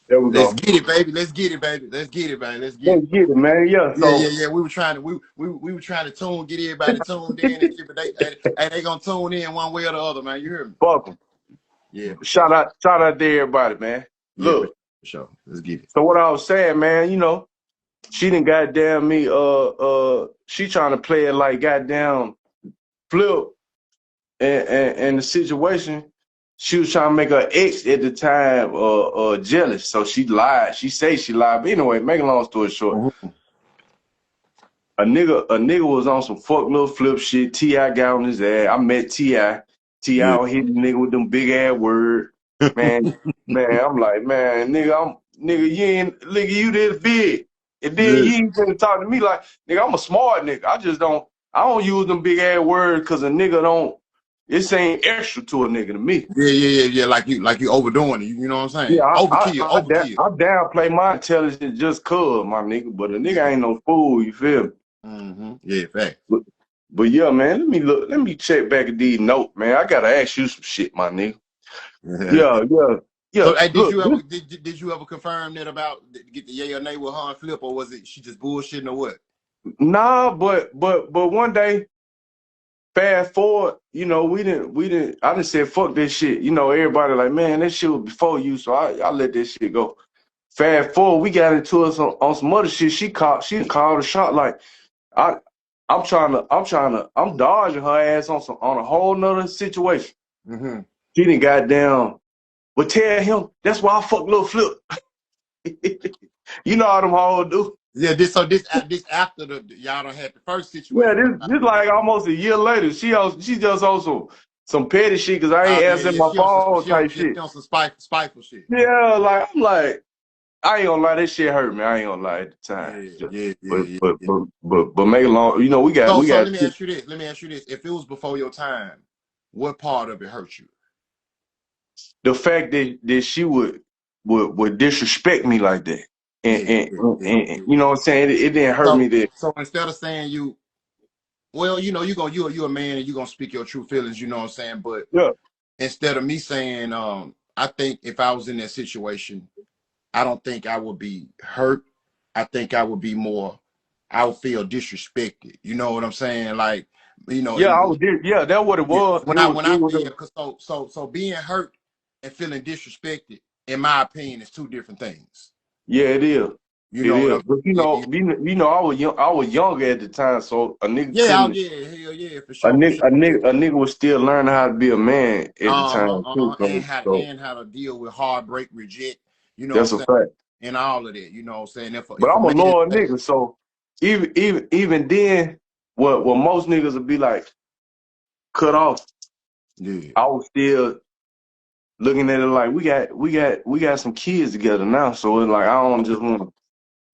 There we Let's go. get it, baby. Let's get it, baby. Let's get it, baby. Let's get Let's it. get it, man. Yeah. Yeah, yeah, So yeah. We were trying to we were trying to get everybody tuned in and shit, but they gonna tune in one way or the other, man. You hear me? fuck 'em. Yeah, for sure. Shout out to everybody, man. Yeah, for Look. sure. Let's get it. So what I was saying, man, she didn't goddamn me. She trying to play it like goddamn Flip, and the situation. She was trying to make her ex at the time jealous, so she lied. She say she lied, but anyway, make a long story short, Mhm. a nigga was on some fuck little Flip shit. T.I. got on his ass. I met T.I. Yeah. T.I. hit the nigga with them big ass words. Man, man, I'm like, man, nigga, you this big. And then Yeah. you ain't gonna talk to me like, nigga, I'm a smart nigga. I don't use them big ass words because a nigga don't, this ain't extra to a nigga to me. Yeah, yeah, yeah, yeah. Like you overdoing it. You know what I'm Yeah, saying? Overkill, overkill. I downplay my intelligence just cuz, my nigga, but a nigga ain't no fool, you feel me? Yeah, fact. But, but yeah, man, let me check back at these notes, man. I gotta ask you some shit, my nigga. Yeah, yeah, yeah. So, hey, did Look, you ever did you ever confirm that about get the yay or nay with her and Flip, or was it she just bullshitting or what? nah, but one day, fast forward, I didn't say fuck this shit. Everybody like, man, that shit was before you, so I let that shit go. Fast forward, we got into it on some other shit. She called a shot like I I'm dodging her ass on a whole nother situation. Mm-hmm. She didn't goddamn, but tell him that's why I fuck little Flip. You know how them hoes do. Yeah, this after the y'all done had the first Yeah, situation. this like almost a year later. She just on some petty shit because I Oh ain't yeah, answering yeah. my phone type She shit. on some spiteful shit. Yeah, like I'm like, I ain't gonna lie, that shit hurt me. I ain't gonna lie at the time. Yeah, yeah, yeah, But yeah, but yeah. but but make it long. We So got let me ask you this. Let me ask you this. If it was before your time, what part of it hurt you? the fact that she would disrespect me like that, and Yeah, and, yeah, yeah, and yeah. you know what I'm saying. It didn't hurt me So that. so instead of saying you, well, you a man and you gonna speak your true feelings, you know what I'm saying? But Yeah, instead of me saying, I think if I was in that situation, I don't think I would be hurt. I think I would be more, I would feel disrespected. You know what I'm saying? Like, yeah, yeah, that's what it yeah. was. When I feel, cause so being hurt and feeling disrespected, in my opinion, is two different things. yeah, it is. You It know what is. I'm But saying? I was young. I was younger at the time, so a nigga Yeah, oh couldn't. yeah, hell yeah, for A sure, for nigga, sure. a nigga, a nigga was still learning how to be a man at the time too. And how to deal with heartbreak, reject, you know what I'm That's a saying, fact. and all of that. You know what I'm saying? But If a I'm a man, loyal nigga, so even then, what most niggas would be like cut off. yeah, I was still looking at it like we got some kids together now, so it's like I don't just want to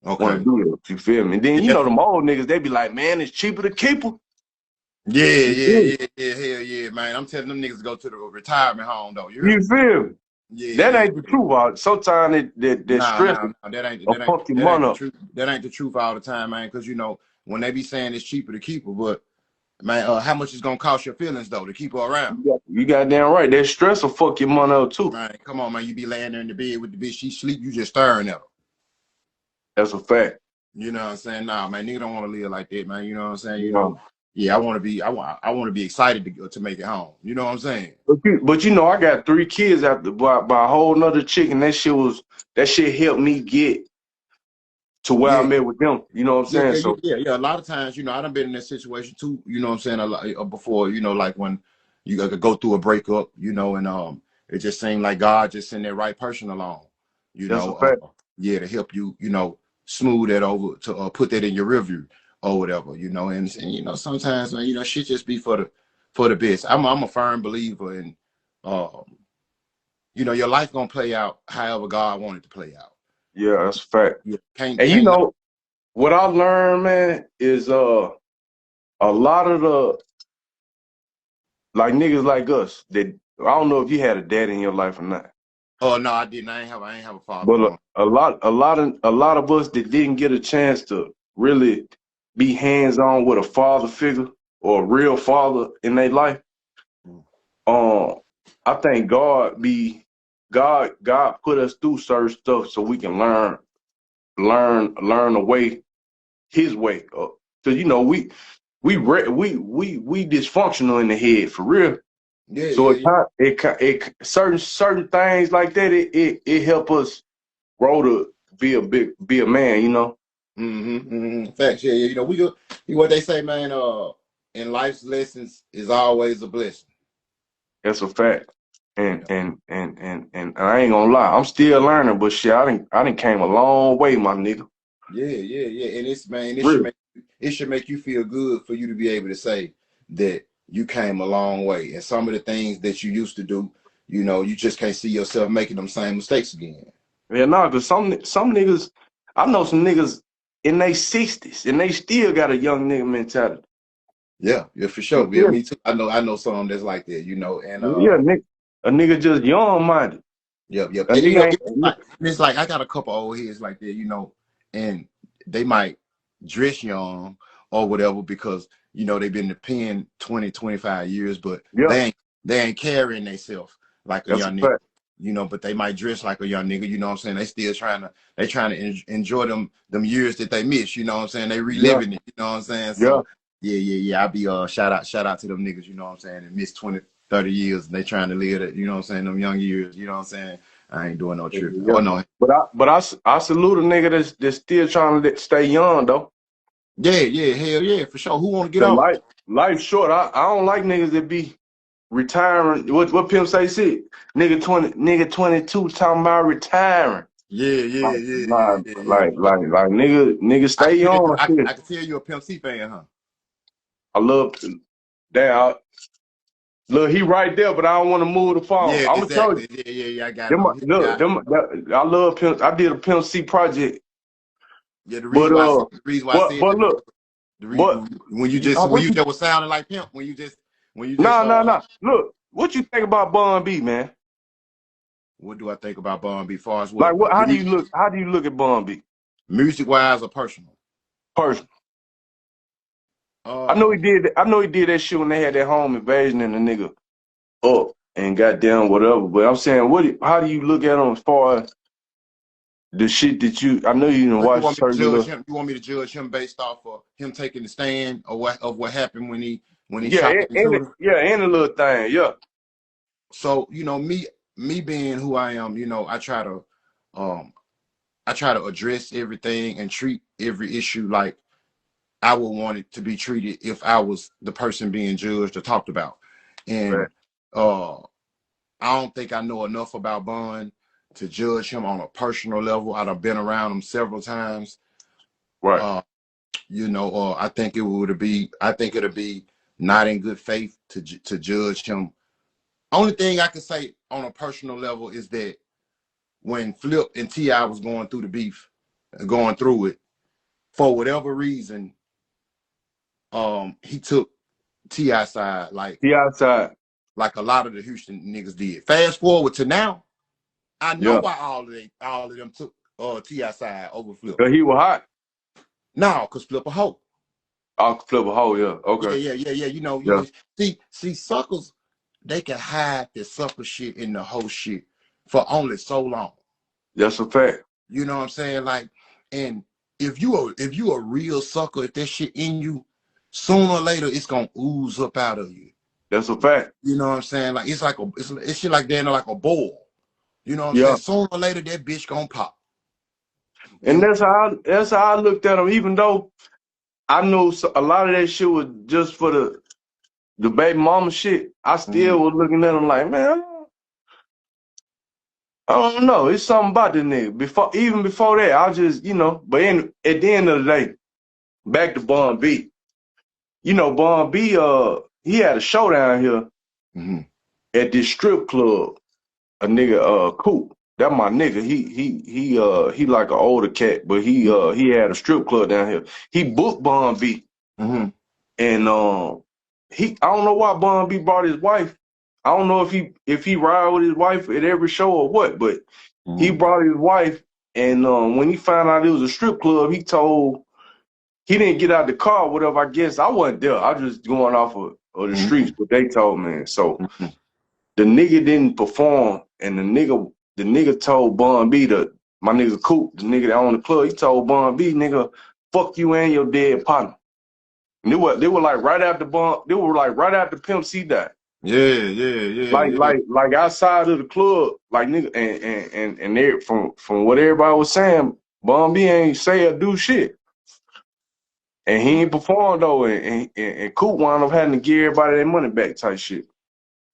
okay, do this. You feel me? And then yeah, them old niggas, they be like, man, it's cheaper to keep her. yeah, You yeah, feel me? yeah, yeah, hell yeah, man. I'm telling them niggas to go to the retirement home though. You hear You me? feel me? Yeah, That yeah, ain't the yeah. truth. Sometimes that Nah, stress nah, nah. will fuck your money The up. truth. That ain't the truth all the time, man. Because when they be saying it's cheaper to keep her, but man, how much is gonna cost your feelings though to keep her around? You got damn right. That stress will fuck your money up too. Man, come on, man. You be laying there in the bed with the bitch. She sleep. You just staring at her. That's a fact. You know what I'm saying? Nah, man, nigga don't want to live like that, man. You know what I'm saying? You know. Yeah, I want to be excited to make it home. You know what I'm saying? But I got 3 kids after by a whole nother chick, and that shit helped me get to where Yeah, I'm at with them. You know what I'm yeah, saying? yeah, yeah, So yeah, yeah. A lot of times, I done been in that situation too. You know what I'm saying? A lot before, like when you got to go through a breakup, and it just seemed like God just sent that right person along. that's a fact. Yeah, to help you, smooth that over to put that in your review or whatever, and sometimes, man, shit just be for the best. I'm a firm believer in, um, your life gonna play out however God wanted to play out. Yeah, that's a fact. Yeah, And can't. what I learned, man, is a lot of the like niggas like us that I don't know if you had a dad in your life or not, Oh no, I didn't. I ain't have a father but growing. a lot of us that didn't get a chance to really be hands on with a father figure or a real father in their life. Mm. Um, I think God be God put us through certain stuff so we can learn the way, His way. Cause you know we dysfunctional in the head for real. Yeah, So yeah, yeah. it certain things like that. It help us grow to be a man. You know. Facts. Yeah, yeah. You know, we go. What they say, man. In life's lessons is always a blessing. That's a fact. Yeah, And I ain't gonna lie, I'm still learning, but shit, I didn't came a long way, my nigga. yeah, yeah, yeah. And it's man, Real. it should make you feel good for you to be able to say that you came a long way. And some of the things that you used to do, you know, you just can't see yourself making them same mistakes again. Yeah, nah, cause some niggas, I know some niggas in their 60s and they still got a young nigga mentality. Yeah, yeah, for You sure. Yeah, feel me? me too. I know some that's like that, you know, and Yeah, a nigga just young minded. yep, yep. A And you know, nigga ain't it's like I got a couple old heads like that, you know, and they might dress young or whatever because you know they've been in the pen 20, 25 years, but yeah, they ain't carrying themselves like a that's a young nigga, fact. you know, but they might dress like a young nigga, you know what I'm saying? They trying to enjoy them years that they miss, you know what I'm saying? They Yeah, reliving it, you know what I'm saying? yeah. So yeah, yeah, yeah. I be shout out to them niggas, you know what I'm saying, and miss 20, 30 years and they trying to live it, you know what I'm saying, them young years, you know what I'm saying? I ain't doing no tripping. Yeah. Oh no. But I salute a nigga that's still trying to stay young though. Yeah, yeah, hell yeah, for sure. Who wanna get The old? life short. I don't like niggas that be retiring. What Pimp say shit? Nigga 22 talking about retiring. Yeah, yeah, Like yeah, yeah, like yeah, yeah. like nigga stay young shit. I can tell you a Pimp C fan, huh? I love damn. Look, he right there, but I don't want to move the phone. Yeah, I'm gonna tell you. exactly. Yeah, yeah, yeah. I got Them, him. look, I love Pimp. I did a Pimp C project, Yeah, the but reason why the reason why I said but that look, but when what you you? just was sounding like Pimp, when you just Nah. Look, what you think about Bun B, man? what do I think about Bun B far as Like, what? what? How do you look? How do you look at Bun B? Music wise or personal? Person. Uh I know he did that shit when they had that home invasion and the nigga up and goddamn whatever. But I'm saying, how do you look at him as far as the shit that you? I know you didn't so you watch want me to certain judge little. him? You want me to judge him based off of him taking the stand or what happened when he Yeah, shot the shooter? any little thing. Yeah, So, you know, me being who I am, you know, um I try to address everything and treat every issue like I would want it to be treated if I was the person being judged or talked about. right, And I don't think I know enough about Bun to judge him on a personal level. I've been around him several times. right. Uh, you know, I think it'll be not in good faith to judge him. Only thing I can say on a personal level is that when Flip and T.I. was going through the beef, going through it, for whatever reason, he took T.I. side The outside. like a lot of the Houston niggas did. Fast forward to now, I know Yeah, why all of them took T.I. side over Flip. 'cause he was hot. No, cause Flip a hoe. I'll flip a hole. Yeah, Yeah, okay. yeah, yeah, yeah. You Yeah, know. See, suckers, they can hide the sucker shit and the hoe shit for only so long. that's a fact. You know what I'm saying? Like, and if you a real sucker, if that shit in you, sooner or later it's gonna ooze up out of you. That's a fact. You know what I'm saying? Like it's shit like that, like a boil. You know what I'm saying? Yeah, Sooner or later that bitch gonna pop. and And that's how I looked at him. Even though I knew a lot of that shit was just for the baby mama shit, I still mhm, was looking at him like, man, I don't know. It's something about this nigga. Even before that, I just, but at the end of the day, back to Bun B. You know, Bun B, he had a show down here mhm, at this strip club. A nigga, Coop. That my nigga. He like an older cat, but he had a strip club down here. He booked Bun B, mhm, and I don't know why Bun B brought his wife. I don't know if he ride with his wife at every show or what, but he mhm, brought his wife, and when he found out it was a strip club, he didn't get out the car, whatever. I guess I wasn't there. I was just going off of the streets, mhm, what they told me. So mhm, the nigga didn't perform, and the nigga the nigga told Bun B, my nigga Coop, the nigga that owned the club, he told Bun B, nigga, fuck you and your dead partner. And they were like right after Pimp C died. Like outside of the club, like nigga, and there from what everybody was saying, Bun B ain't say or do shit. And he ain't performed though, and Coop wound up having to give everybody their money back type shit.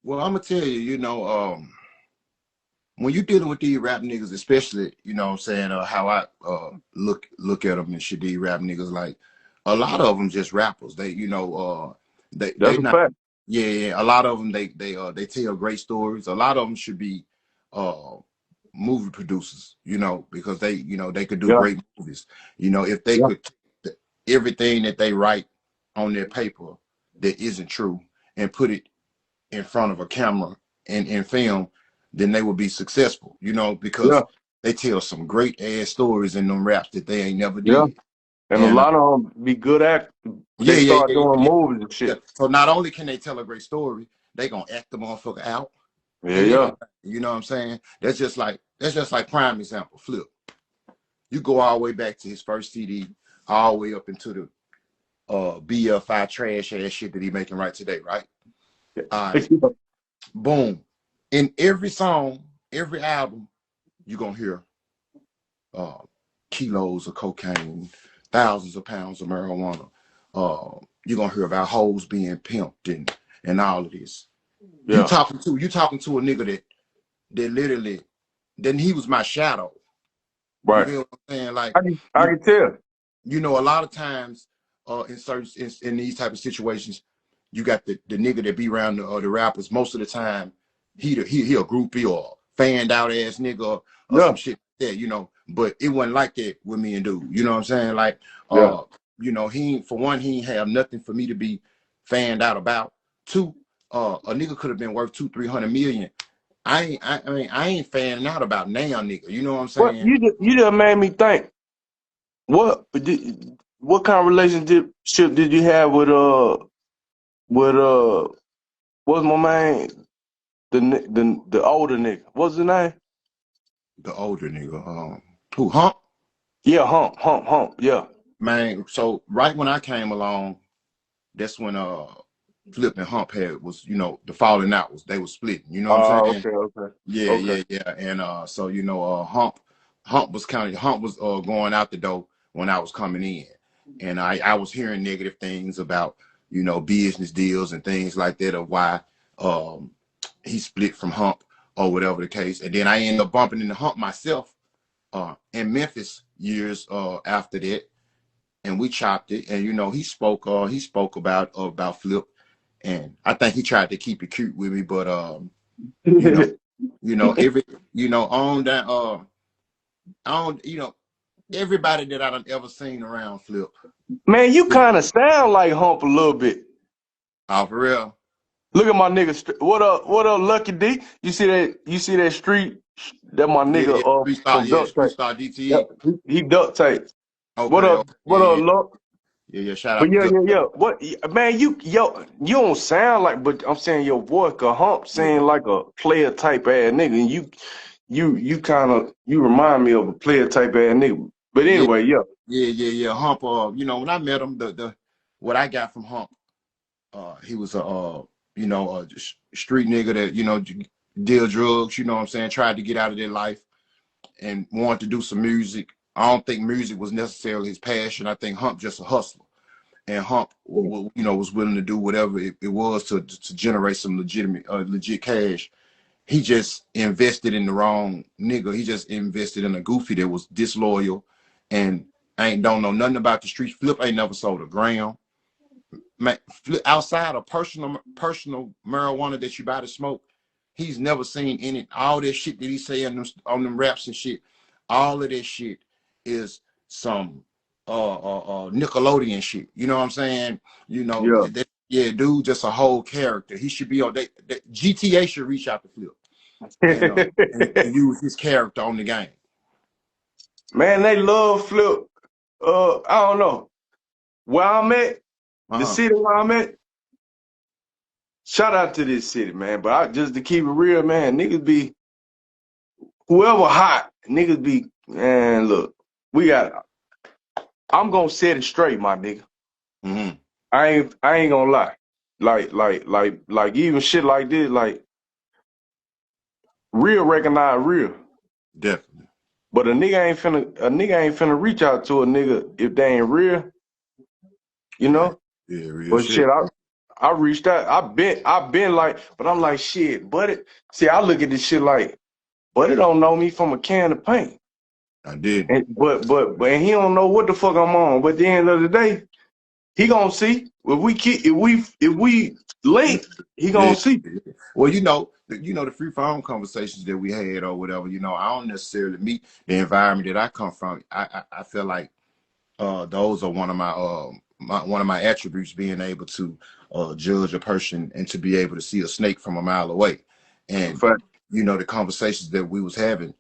Well, I'm gonna tell you, you know, when you dealing with these rap niggas, especially, you know what I'm saying, how I look at them and shit, these rap niggas, like a lot of them just rappers. They, you know, they That's a not, fact. yeah. A lot of them they tell great stories. A lot of them should be movie producers, you know, because they, you know, they could do Yeah, great movies. You know, if they yeah, could everything that they write on their paper that isn't true and put it in front of a camera and film, then they will be successful, you know, yeah, because they tell some great ass stories in them raps that they ain't never yeah. did. And a And lot of them be good actors. They start doing movies and yeah. shit. So not only can they tell a great story, they gonna act the motherfucker out Yeah, and yeah, everything. You know what I'm saying? That's just like prime example, Flip. You go all the way back to his first CD, all the way up into the BFI trash ass shit that he making right today, right? All right. Boom. In every song, every album, you're gonna hear kilos of cocaine, thousands of pounds of marijuana. You're gonna hear about hoes being pimped and all of this. You yeah. talking to a nigga that literally, then he was my shadow. You Right. feel what I'm saying? Like I can tell. you know, a lot of times in certain in these type of situations, you got the nigga that be around the rappers. Most of the time, he a groupie or fanned out ass nigga or Yeah, some shit like that, you know. But it wasn't like that with me and dude. You know what I'm saying? Like, yeah. you know, for one, he ain't have nothing for me to be fanned out about. Two, a nigga could have been worth 200-300 million. I ain't fanning out about now, nigga. You know what I'm What saying? you just made me think. What kind of relationship did you have with what's my man, the older nigga? What's his name? The older nigga, who Hump? Yeah, hump. Yeah. Man, so right when I came along, that's when Flip and Hump was, you know, the falling out was, they was splitting, you know what I'm Oh, saying? Yeah, okay. yeah. And so, you know, Hump was going out the door when I was coming in. And I was hearing negative things about, you know, business deals and things like that of why um he split from Hump or whatever the case. And then I ended up bumping into Hump myself in Memphis years after that, and we chopped it. And you know, he spoke about Flip, and I think he tried to keep it cute with me, but you know, every on that on you know everybody that I done ever seen around Flip. Man, you kind of sound like Hump a little bit. Oh, for real? Look at my nigga. What up, Lucky D? You see that? You see that street? That my Yeah, nigga yeah, from duct Street tape. Star Yeah, DTE. he duct tape. What Okay, up? okay, What up, yeah, Luck? yeah. Shout But out to Duck. yeah. What man? You don't sound like. But I'm saying your voice, a Hump, Yeah, saying like a player type ass nigga, and you kind of you remind me of a player type ass nigga. But yeah, anyway, yeah. yeah. Hump. You know, when I met him, the what I got from Hump, he was a you know, a street nigga that, you know, deal drugs, you know what I'm saying, tried to get out of their life and wanted to do some music. I don't think music was necessarily his passion. I think Hump just a hustler, and Hump, you know, was willing to do whatever it was to generate some legit cash. He just invested in the wrong nigga. He just invested in a goofy that was disloyal and don't know nothing about the streets. Flip ain't never sold a gram. Man, outside of personal marijuana that you buy to smoke, he's never seen any all this shit that he say on them raps and shit. All of this shit is some Nickelodeon shit. You know what I'm saying? You know, Yeah. yeah, dude, just a whole character. He should be on GTA should reach out to Flip and use his character on the game. Man, they love Flip. I don't know. Where I'm at, the Uh-huh. city where I'm at, shout out to this city, man. But just to keep it real, man, niggas be whoever hot, niggas be, man, look, I'm gonna set it straight, my nigga. Mm-hmm. I ain't gonna lie. Like even shit like this, like real recognize real. Definitely. But a nigga ain't finna reach out to a nigga if they ain't real, you Yeah, know? yeah, real But shit, shit. I reached out. I've been like, but I'm like, shit, but it see, I look at this shit like, but it don't know me from a can of paint. I did. And but he don't know what the fuck I'm on. But at the end of the day, he gonna see. If we link, he Yeah. gonna see. Well, the free phone conversations that we had or whatever, I don't necessarily meet the environment that I come from. I feel like those are one of my attributes, being able to judge a person and to be able to see a snake from a mile away. It's a And fact. the conversations that we was having,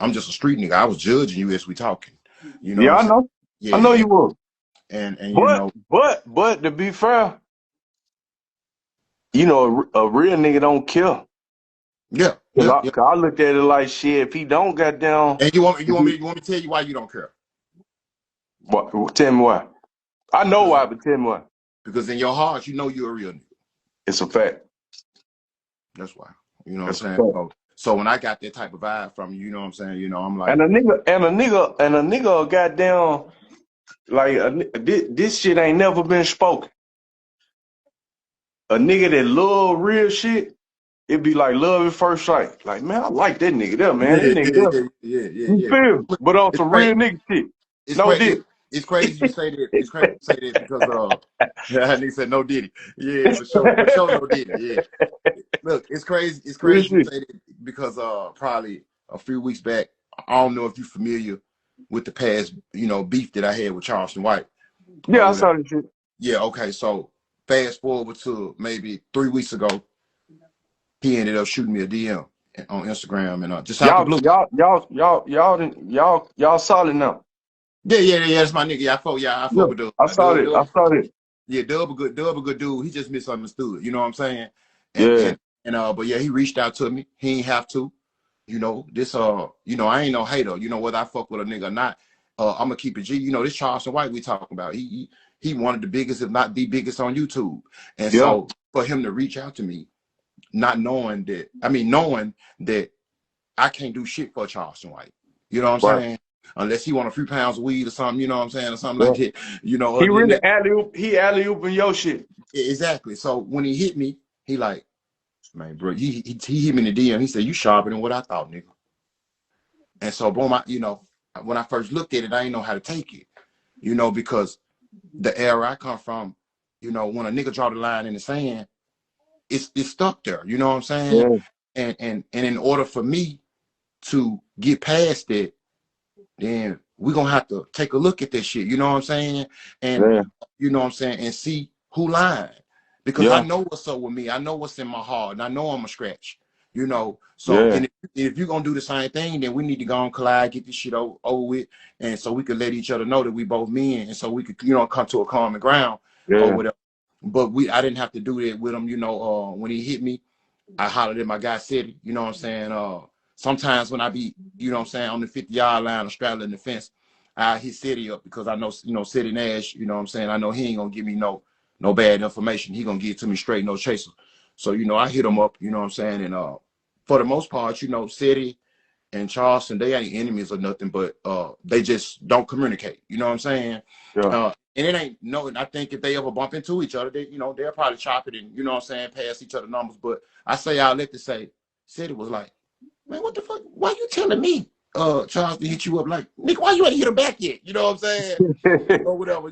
I'm just a street nigga. I was judging you as we talking. You know what Yeah, I'm I saying? know. I know Yeah, you will. and But to be fair, a real nigga don't care. yeah, Cause yeah, I, yeah. 'cause I looked at it like shit. If he don't got down, And if he, you want me to tell you why you don't care? tell me why. I know Because why, but tell me why. in your heart you know you're a real nigga. It's a fact. That's why. You know what I'm It's a saying? fact. So when I got that type of vibe from you, you know what I'm saying? I'm And like, a nigga got down like this shit ain't never been spoken. A nigga that love real shit, it be like love at first sight. Like, man, I like that nigga there, man. That yeah, nigga yeah, there. yeah, yeah, yeah, You yeah. feel me? But on It's some crazy. real nigga shit. It's No crazy. dick. It's crazy you say that. It's crazy you say that because yeah, nigga said no Diddy. Yeah, for sure no Diddy. Yeah. Look, it's crazy. It's Real crazy you shit. say that because probably a few weeks back, I don't know if you're familiar with the past, beef that I had with Charleston White or Yeah, I whatever. saw that shit. Yeah, okay. So fast forward to maybe 3 weeks ago, he ended up shooting me a DM on Instagram and just out the Y'all, blue. y'all, y'all, y'all, y'all, didn't- y'all solid now. Yeah. That's my nigga. I Yeah, fuck with Dub. I saw that. I saw that. Yeah, Dub a good dude. He just misunderstood. You know what I'm saying? And Yeah, and and but yeah, he reached out to me. He ain't have to. This I ain't no hater. Whether I fuck with a nigga or not, I'm gonna keep it G. This Charleston White we talking about. He one of the biggest, if not the biggest, on YouTube. And yeah, so for him to reach out to me, not knowing that, knowing that I can't do shit for Charleston White. You know what I'm right. saying? Unless he want a few pounds of weed or something, you know what I'm saying, or something Yeah. like that. He Other than really that, alley ooping your shit. exactly. So when he hit me, he like, man, bro, he hit me in the DM. He said, "You sharper than what I thought, nigga." And so, boom, when I first looked at it, I didn't know how to take it, because the era I come from, when a nigga draw the line in the sand, it's stuck there. You know what I'm saying? Yeah, And in order for me to get past it, then we're gonna have to take a look at this shit, you know what I'm saying? And yeah, and see who lying. Because I yeah, know what's up with me. I know what's in my heart, and I know I'm a scratch, So yeah, and if you're gonna do the same thing, then we need to go on collide, get this shit over with, and so we could let each other know that we both men, and so we could, come to a common ground or yeah, whatever. But I didn't have to do that with him, when he hit me. I hollered at my guy City, you know what I'm saying? Sometimes when I be, on the 50-yard line or straddling the fence, I hit City up because I know, City Nash, you know what I'm saying? I know he ain't gonna give me no bad information. He gonna give it to me straight, no chaser. So, I hit him up, you know what I'm saying? And for the most part, City and Charleston, they ain't enemies or nothing, but they just don't communicate. You know what I'm saying? yeah. And it ain't no. I think if they ever bump into each other, they'll probably chop it and pass each other numbers. But I say I'll let to say, City was like, man, what the fuck? Why you telling me, Charles to hit you up? Like, nigga, why you ain't hit him back yet? You know what I'm saying? Or whatever.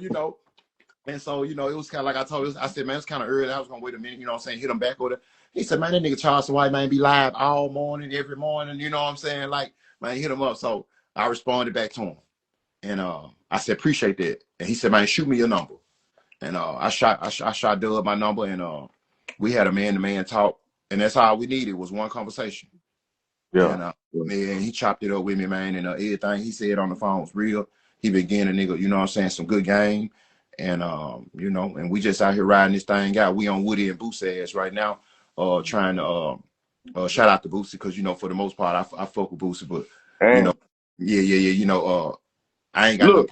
And so, it was kind of like I told him, I said, man, it's kind of early. I was going to wait a minute, hit him back. He said, man, that nigga Charleston White, man, be live all morning, every morning, you know what I'm saying? Like, man, hit him up. So I responded back to him. And I said, appreciate that. And he said, man, shoot me your number. And I shot Dub my number, and we had a man-to-man talk. And that's all we needed was one conversation. Yeah, And yeah, man, he chopped it up with me, man. And everything he said on the phone was real. He been getting a nigga, you know what I'm saying, some good game. And and we just out here riding this thing out. We on Woody and Boots ass right now, trying to Shout out to Boosie because for the most part I fuck with Boosie, but you know, And yeah.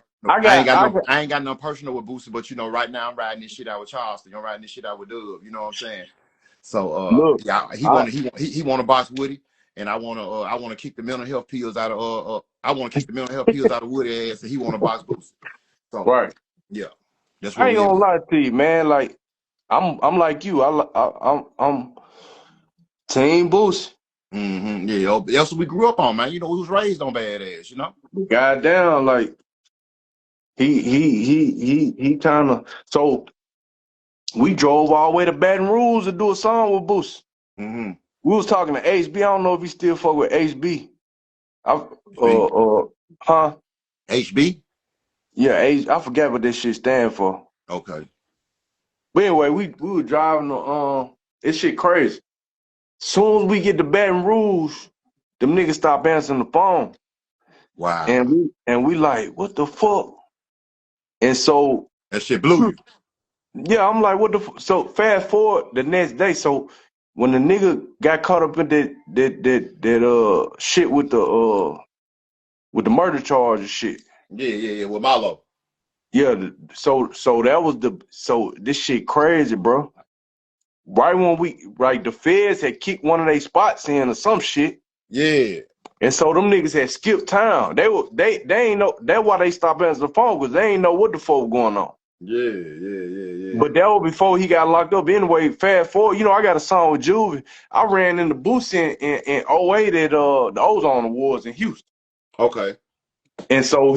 I ain't got look, I ain't got no personal with Boosie, but right now I'm riding this shit out with Charleston. I'm riding this shit out with Dub. You know what I'm saying? So look, yeah, he wanna box Woody, and I wanna kick the mental health pills out of I wanna kick the mental health pills out of Woody ass, and he wanna box Boosie. So right. yeah, that's I what ain't we gonna in. lie to you, man. Like I'm like you. I'm Team Boost. Yeah, that's what we grew up on, man. We was raised on badass. Goddamn, like he kind of. So we drove all the way to Baton Rouge to do a song with Boost. Mm-hmm. We was talking to HB. I don't know if he still fuck with HB. I HB. huh? HB. Yeah, I forget what this shit stand for. Okay. But anyway, we were driving the this shit crazy. Soon as we get to Baton Rouge, them niggas stop answering the phone. Wow. And we like, what the fuck? And so That shit blew you. yeah, I'm like, what the so fast forward the next day. So when the nigga got caught up in that shit with the murder charge and shit. Yeah. With Malo. Yeah, so that was so this shit crazy, bro. Right when the feds had kicked one of their spots in or some shit. Yeah. And so them niggas had skipped town. They ain't know that's why they stopped answering the phone, because they ain't know what the fuck going on. Yeah. But that was before he got locked up. Anyway, fast forward, I got a song with Juvie. I ran in the booth in '08 at the Ozone Awards in Houston. Okay. And so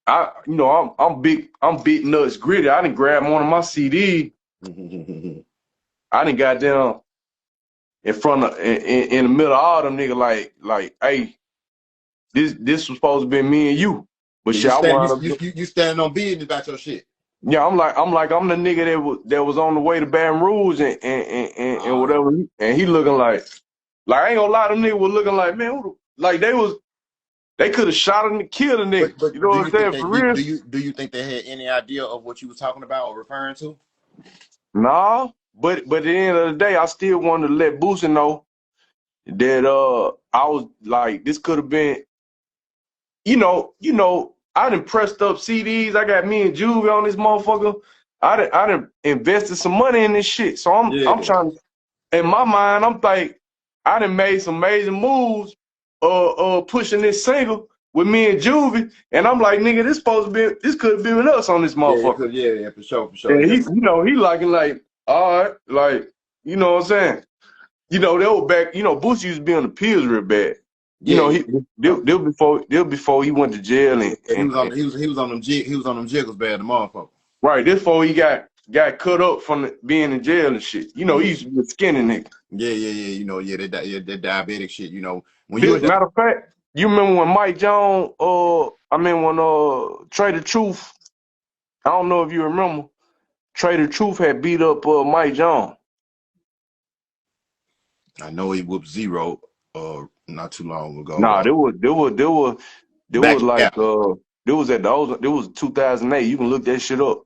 I'm big nuts gritty. I didn't grab one of my CD. I didn't got down in front of in the middle of all them niggas like, hey, this was supposed to be me and you. But Yeah, shit, I wound up. you standing on business about your shit. Yeah, I'm the nigga that was on the way to Baton Rouge and Ah. whatever, and he looking like I ain't gonna lie, them niggas was looking like, man, like they could have shot him and killed a nigga. You But know do what you I'm think saying? they For real? do you think they had any idea of what you was talking about or referring to? Nah, but at the end of the day, I still wanted to let Boosie know that I was like, this could have been, I done pressed up CDs. I got me and Juvie on this motherfucker. I done invested some money in this shit. So I'm Yeah. trying to, in my mind, I'm like, I done made some amazing moves, pushing this single with me and Juvie, and I'm like, nigga, this could have been with us on this motherfucker. Yeah, for sure. And Yeah. he liking like, all right, like, you know what I'm saying? They were back, Boosie used to be on the pills real bad. Yeah. They before he went to jail Yeah, and he was on them he was on them jiggles bad, the motherfucker. right, this before he got cut up from being in jail and shit. Yeah. He used to be a skinny nigga. Yeah. That diabetic shit. When you Matter of fact, you remember when Mike Jones, when Trader Truth, I don't know if you remember, Trader Truth had beat up Mike Jones. I know he whooped zero not too long Nah, ago. there was Back like yeah. there was at those there was 2008. You can look that shit up.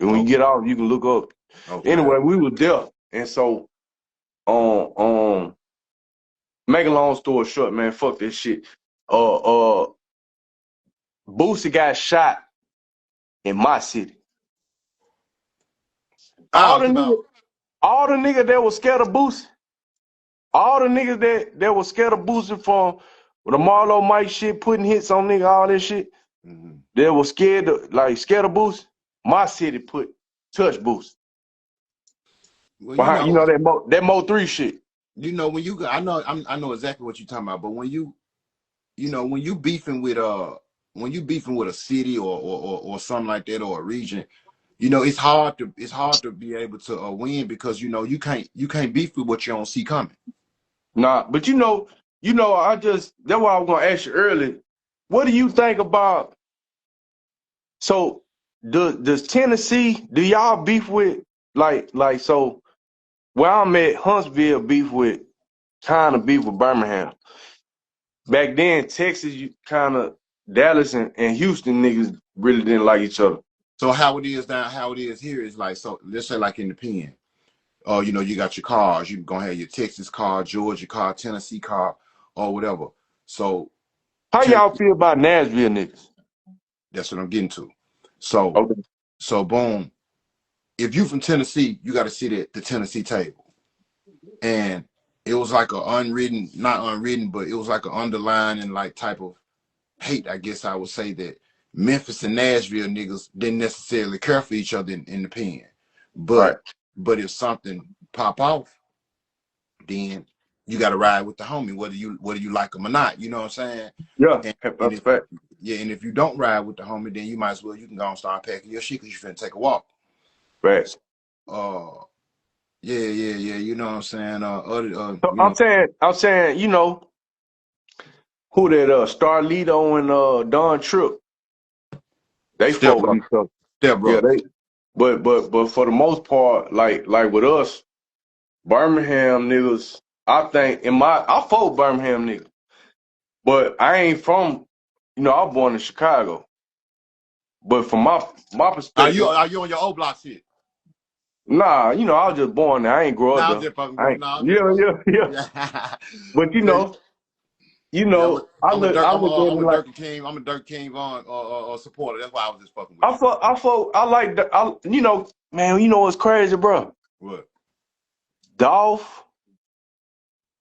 And when you Okay. get off, you can look up. Okay. Anyway, we was there, and so make a long story short, man, fuck this shit. Uh, uh, Boosie got shot in my city. All Oh, the it's niggas, about all the niggas that was scared of Boosie, all the niggas that was scared of Boosie from the Marlo Mike shit, putting hits on nigga, all that shit, mhm. they was scared of Boosie. My city put touch Boosie Well, behind, that Mo3 shit. when you go, I know exactly what you're talking about, but when you beefing with a city or something like that or a region, it's hard to be able to win because you can't beef with what you don't see coming. Nah, but that's why I was gonna ask you earlier. What do you think about? So does Tennessee, do y'all beef with like so where I'm at, Huntsville beef with kind of beef with Birmingham. Back then, Texas, you kind of Dallas and Houston niggas really didn't like each other. So how it is here is like, so let's say like in the pen. You know, you got your cars. You're gonna have your Texas car, Georgia car, Tennessee car, or whatever. So How y'all feel about Nashville niggas? that's what I'm getting to. So, Okay. so boom. If you from Tennessee, you got to sit at the Tennessee table. And it was like a unwritten, not unwritten, but it was like an underlying like type of hate, I guess I would say, that Memphis and Nashville niggas didn't necessarily care for each other in the pen. Right. But if something pop off, then you got to ride with the homie, whether you like him or not. You know what I'm saying? Yeah, And that's fact. and if you don't ride with the homie, then you might as well, you can go and start packing your shit because you finna take a walk. Right. Uh, yeah. You know what I'm saying? So You know, I'm saying, you know, who that Starlito and Don Tripp, they step fuck with brother, each other. step Yeah, brother. they but for the most part, like with us, Birmingham niggas, I think I fuck with Birmingham niggas. But I ain't from, you know, I was born in Chicago. But from my perspective, Are you on your old block shit? nah, you know, I was just born there. I ain't grow up Nah, I'm there. just fucking I with you. ain't, Nah, I'm just yeah, fucking with yeah, yeah. you. Yeah. But Yeah, you yeah, know, I look at it I'm a like Dirk King. I'm a Dirk King Von supporter. That's why I was just fucking with I like you know, man, you know what's crazy, bro? you. What? Dolph,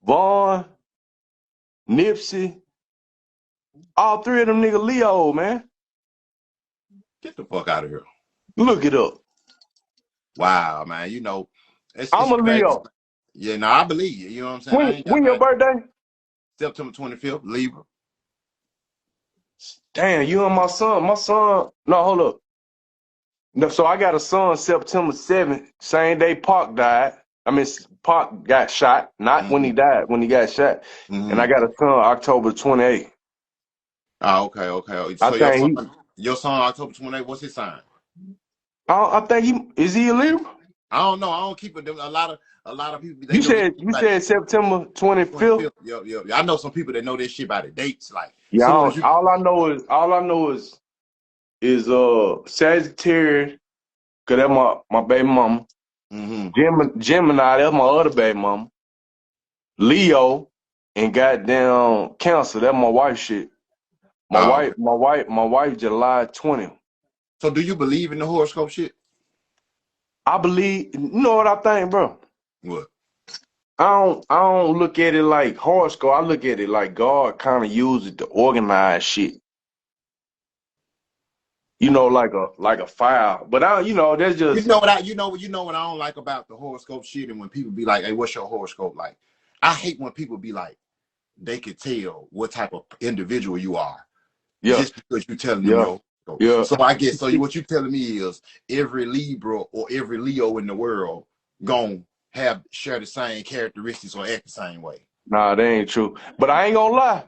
Vaughn, Nipsey, all three of them nigga Leo, man. Get the fuck out of here. Look it up. Wow, man. You know, I'm it's a crazy. Leo. Yeah, no, I believe you. You know what I'm saying? When your birthday? September 25th, Libra. Damn, you and my son. My son. No, hold up. No, so I got a son September 7th, same day Park died. I mean, Park got shot, not when he Mm-hmm. died, when he got shot. And I Mm-hmm. got a son October 28th. Ah, okay. I So think your son October 28th, what's his sign? I think is he a Libra? I don't know. I don't keep it. A lot of people they know this You by said September 25th? 25th. Yeah. I know some people that know this shit by the dates. Like Yeah, soon as you all I know is Sagittarius, cause that's my baby mama. mm-hmm. Gemini, that's my other baby mama. Leo and goddamn Cancer, that's my wife shit. Oh, okay. My wife, July 20th. So do you believe in the horoscope shit? I believe, you know what I think, bro? What? I don't look at it like horoscope. I look at it like God kind of used it to organize shit. You know, like a file. But you know, that's You just know what you know what I don't like about the horoscope shit, and when people be like, "Hey, what's your horoscope like?" I hate when people be like, they could tell what type of individual you are yeah, just because you're telling them yeah, your horoscope. yeah. So I guess what you're telling me is every Libra or every Leo in the world gonna share the same characteristics or act the same way. Nah, that ain't true. But I ain't gonna lie.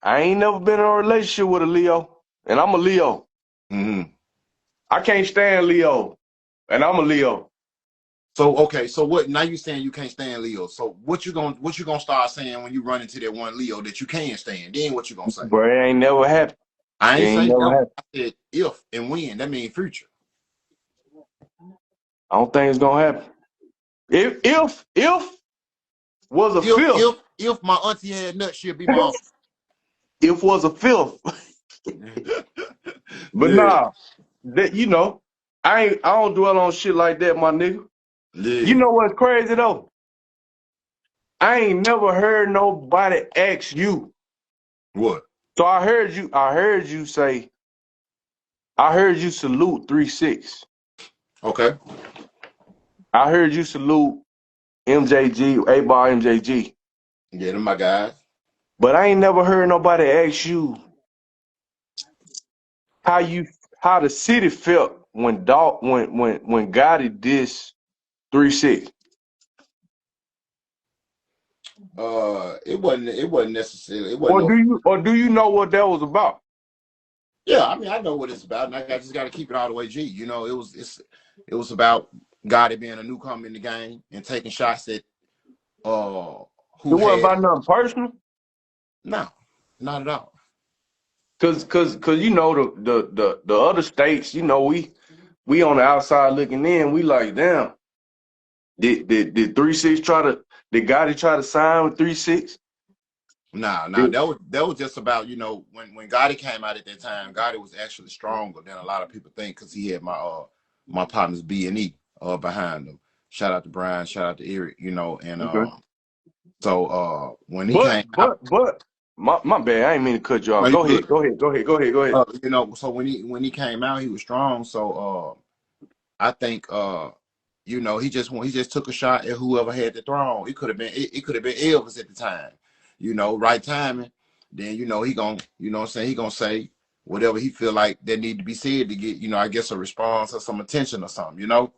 I ain't never been in a relationship with a Leo, and I'm a Leo. Mm-hmm. I can't stand Leo, and I'm a Leo. So okay, so what now you saying you can't stand Leo. So what you gonna start saying when you run into that one Leo that you can stand? Then what you gonna say? But it ain't never happened. I It ain't ain't say never ever. happened. I said if and when. That means future. I don't think it's gonna happen. If was a fifth, If my auntie had nuts, she'll be my if was a fifth. uncle. But Yeah. nah, that you know, I don't dwell on shit like that, my nigga. You Yeah. know what's crazy though? I ain't never heard nobody ask you. What? So I heard you salute 3-6. Okay. I heard you salute MJG, 8 Ball MJG. Yeah, them my guys. But I ain't never heard nobody ask you how you how the city felt when when Gotti dissed 3-6. It wasn't necessarily. It wasn't no. Or do you know what that was about? Yeah, I mean, I know what it's about, and I just got to keep it all the way G. You know, it was about Gotti being a newcomer in the game and taking shots at uh It who wasn't had about nothing personal. no, not at all. Cause you know the other states, you know, we on the outside looking in, we like, damn, Did 3-6 did Gotti try to sign with 3-6? Nah, that was just about, you know, when Gotti came out at that time. Gotti was actually stronger than a lot of people think because he had my partners B and E behind him. Shout out to Brian, shout out to Eric, you know, and Okay. so when he But came out, but but my bad. I ain't mean to cut you off. well, he Go good. ahead. Go ahead. Go ahead. Go ahead. Go ahead. You know, so when he came out, he was strong. So I think you know, he just took a shot at whoever had the throne. It could have been Elvis at the time. You know, right timing. Then you know he gonna, you know what I'm saying, he gonna say whatever he feel like that need to be said to get, you know, I guess a response or some attention or something, you know.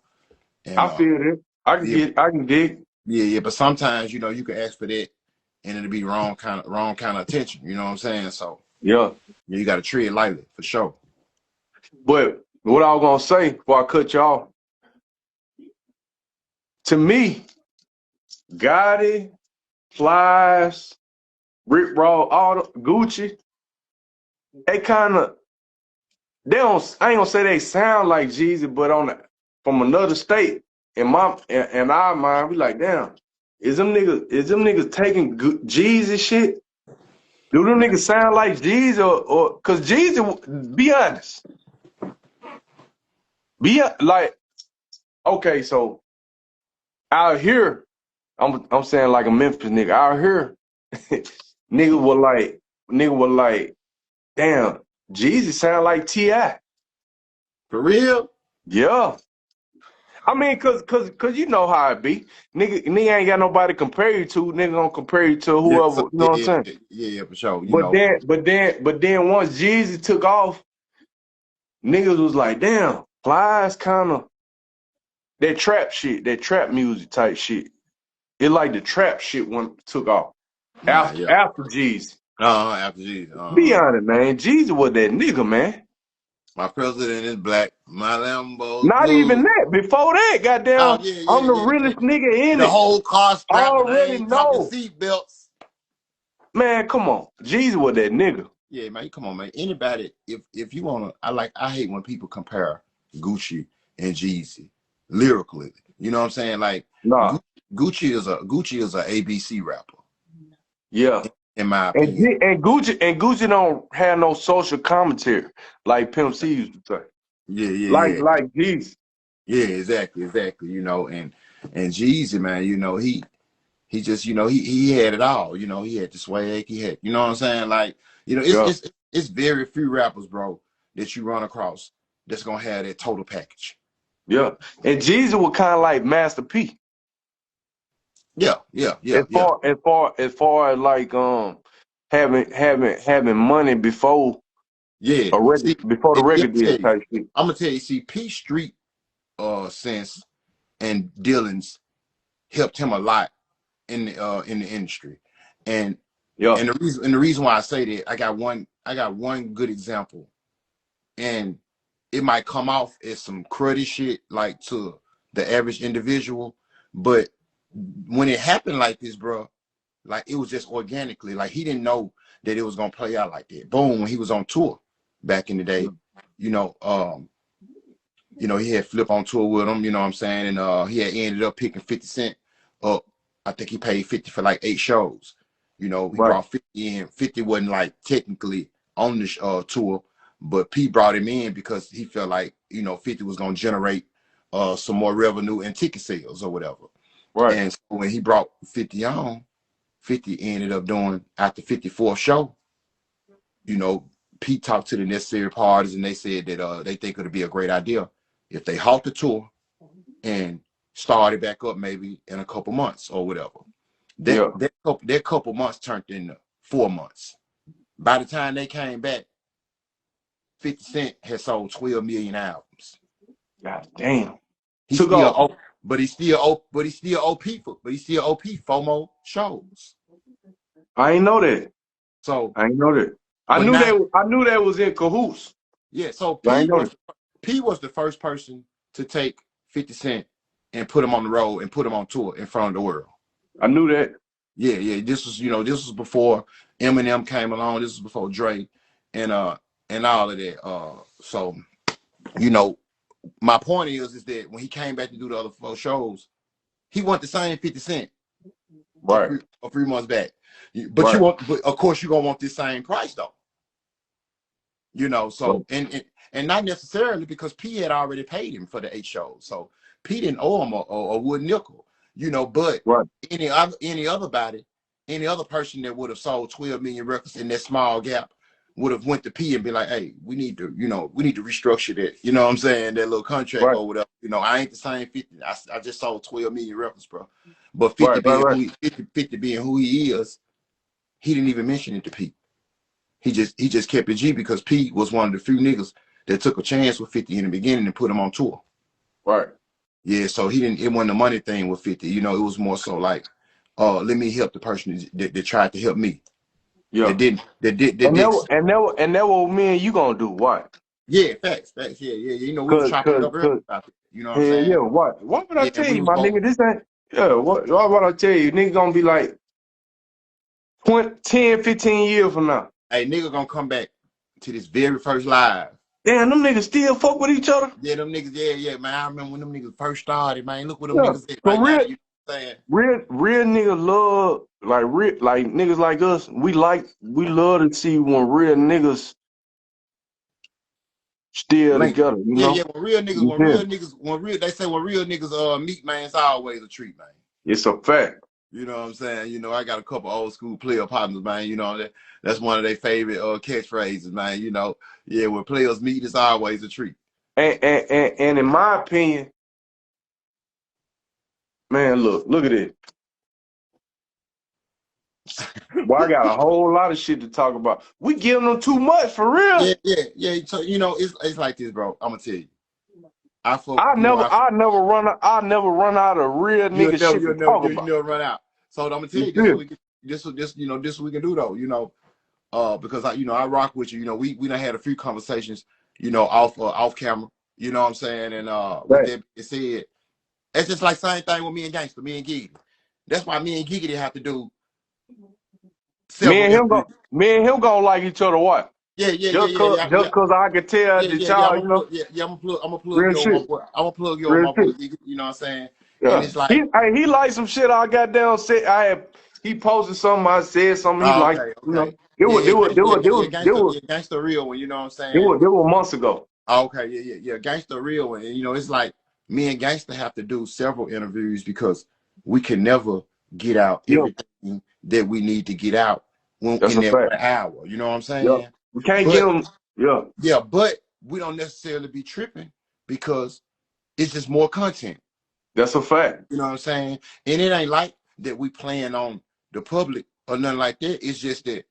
And I feel it. yeah, I can dig. yeah. But sometimes, you know, you can ask for that and it'll be wrong kind of attention. You know what I'm saying? So Yeah. yeah, you got to tread lightly for sure. But what I was gonna say before I cut you off, to me, Gotti, Flies, Rick Ross, all the Gucci, they kind of they don't. I ain't gonna say they sound like Jeezy, but from another state. In our mind, we like, damn, is them niggas taking Jeezy shit? Do them niggas sound like Jeezy or cause Jeezy? Be honest, like, okay, so out here, I'm saying like a Memphis nigga out here, nigga was like, damn, Jeezy sound like T.I. For real? Yeah. I mean, cause you know how it be. Nigga ain't got nobody to compare you to. Nigga gonna compare you to Yeah, so whoever, you know what I'm saying? yeah, for sure. You But know, then once Jeezy took off, niggas was like, damn, Plies kinda that trap shit, that trap music type shit. It like the trap shit when took off. nah, yeah. After Jeezy. After G, Be honest, man. Jeezy was that nigga, man. my president is black. My Lambo's Not even blue. that. Before that, Oh goddamn, yeah, I'm yeah, the yeah, yeah. realest nigga in The it. whole car I strapped, and I already ain't talking know. seatbelts. Man, come on. Jeezy was that nigga. Yeah, man, come on, man. Anybody, if you wanna, I hate when people compare Gucci and Jeezy lyrically. You know what I'm saying? Like Nah. Gucci is a ABC rapper, Yeah. in my And opinion. Gucci don't have no social commentary like Pimp C used to say. Yeah, yeah, yeah. Like Jeezy. Yeah, exactly. You know, and Jeezy, man, you know, he just, you know, he had it all. You know, he had the swag, he had, you know what I'm saying? Like, you know, Yeah. it's very few rappers, bro, that you run across that's gonna have that total package. Yeah. And Jeezy was kind of like Master P. Yeah, yeah, yeah, yeah, As far as like having money yeah. See, before the and record deal type shit. I'm gonna tell you, see, P Street sense and Dylan's helped him a lot in the industry. And Yeah. the reason why I say that, I got one good example. And it might come off as some cruddy shit, like to the average individual, but when it happened like this, bro, like it was just organically. Like he didn't know that it was gonna play out like that. Boom, when he was on tour back in the day, you know, he had Flip on tour with him, you know what I'm saying, and he had ended up picking 50 Cent up. I think he paid 50 for like 8 shows. You know, he Right. brought 50 in. 50 wasn't like technically on the tour, but P brought him in because he felt like, you know, 50 was gonna generate some more revenue and ticket sales or whatever. Right. And so when he brought 50 on, 50 ended up doing after 54th show, you know, Pete talked to the necessary parties and they said that they think it'll be a great idea if they halt the tour and start it back up maybe in a couple months or whatever. Yeah. That couple months turned into 4 months. By the time they came back, 50 Cent had sold 12 million albums. God damn. He Took still off. but he still OP FOMO shows. I ain't know that. So, I ain't know that. but now, I knew that was in cahoots. yeah, so But I ain't know that. P was the first person to take 50 Cent and put him on the road and put him on tour in front of the world. I knew that. Yeah, yeah. This was, you know, this was before Eminem came along. This was before Dre and all of that. So, you know, my point is that when he came back to do the other 4 shows, He want the same 50 cent Right. a few months back. But Right. but of course you're gonna want this same price though. You know, Right. so and not necessarily because P had already paid him for the 8 shows. So P didn't owe him a wood nickel, you know, but Right. any other body, any other person that would have sold 12 million records in that small gap would have went to P and be like, hey, we need to restructure that. You know what I'm saying? That little contract Right. or whatever. You know, I ain't the same 50. I just sold 12 million records, bro. But 50 Right. being Right. who 50 being who he is, he didn't even mention it to P. He just kept it G because P was one of the few niggas that took a chance with 50 in the beginning and put him on tour. Right. Yeah, so he didn't. It wasn't a money thing with 50. You know, it was more so like, let me help the person that tried to help me. Yeah. That And did. that what me and you gonna do. What? Yeah, facts. Yeah. You know, we was Cause, chopping cause, it up earlier cause, about it. You know what I'm hell yeah, saying? what? What would I Yeah, tell we you, was my both. nigga? This ain't, yeah, what would I tell you? Nigga gonna be like 20, 10, 15 years from now. Hey, nigga gonna come back to this very first live. Damn, them niggas still fuck with each other? Yeah, them niggas, yeah, man. I remember when them niggas first started, man. Look where them Yeah. niggas at So right now. You know what I'm saying? real niggas love, like niggas like us, we love to see when real niggas still Link. together, you Yeah. know? You feel me? They say when real niggas meet, man, it's always a treat, man. It's a fact. You know what I'm saying? You know, I got a couple old school player partners, man. You know, that's one of their favorite catchphrases, man. You know, yeah, when players meet, it's always a treat. And in my opinion, man, look at it. Boy, I got a whole lot of shit to talk about. We giving them too much for real. Yeah. So you know, it's like this, bro. I'm gonna tell you. I never run out of real nigga shit to talk You about. never run out. So I'm gonna tell You you feel me? this we can do though. You know, because I rock with you. You know, we done had a few conversations. You know, off camera. You know what I'm saying? And with Right. that being said, it's just like same thing with me and Gangster, me and Giggity. That's why me and Giggity have to do Me several and him interviews. go me and him gonna like each other what? Just cause I can tell that Yeah. y'all, you know, I'm gonna plug real you on my shit. boy. I'm gonna plug you on Real my boy shit. Giggity. You know what I'm saying? And Yeah. it's like, He liked some shit I got down said he posted something, I said something he oh, liked, okay, you know. okay. It Gangster real one, you know what I'm saying? was months ago. Oh, okay, yeah. Gangster real one. And you know, it's like me and Gangster have to do several interviews because we can never get out Yeah, everything that we need to get out that's in a that fact. 1 hour. You know what I'm Yeah. saying? We can't get But him. Yeah, yeah, but we don't necessarily be tripping because it's just more content. that's a fact. You know what I'm saying? And it ain't like that we playing on the public or nothing like that. It's just that